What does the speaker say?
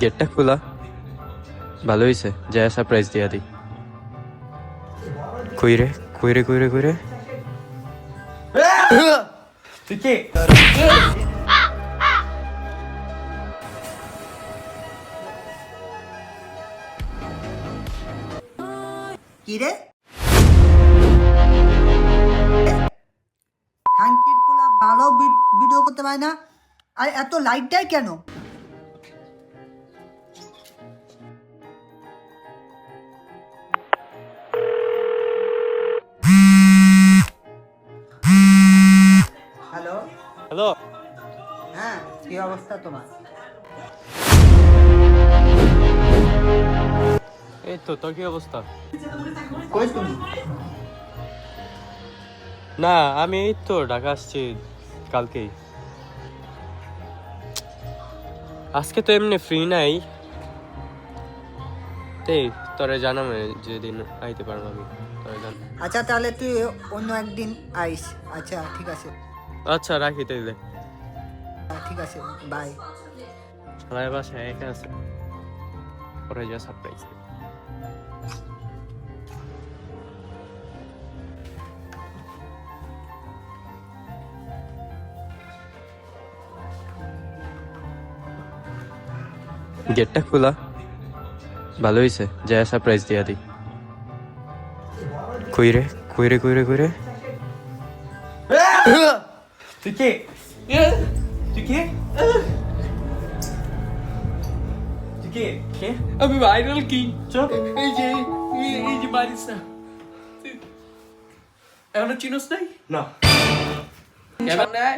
গেটটা খোলা, ভালো হয়েছে, যা সারপ্রাইজ দিয়া দিই। কইরে কইরে কইরে কইরে তুই কে? কি রে খানকির পোলা ভালো ভিডিও করতে পারে না, আর এত লাইট দেয় কেন? হ্যালো হ্যালো, হ্যাঁ, কি অবস্থা তোমার? এই তো, তোর কি অবস্থা? কই তুমি? না, আমি এই তো ঢাকা আসছি কালকেই। আজকে তো এমনি ফ্রি নাই, এই তোরে জানাবে যেদিন আইতে পারবো আমি, তোরে জান। আচ্ছা তাহলে তুই অন্য একদিন আইস। আচ্ছা ঠিক আছে, আচ্ছা রাখি তাইলে। ঠিক আছে, বাই। সবাই বাসায় একা আছে, পরে যা সারপ্রাইজ। গেটটা খোলা, ভালো হয়েছে, যা সারপ্রাইজ দিয়া দিই। কইরে কইরে কইরে কইরে তুই কে? তুই কে? তুই কে? কে? আমি ভাইরাল কিং। চুপ। এই যে বারিসা এখনো চিনোস নাই? না। কেমন নাই?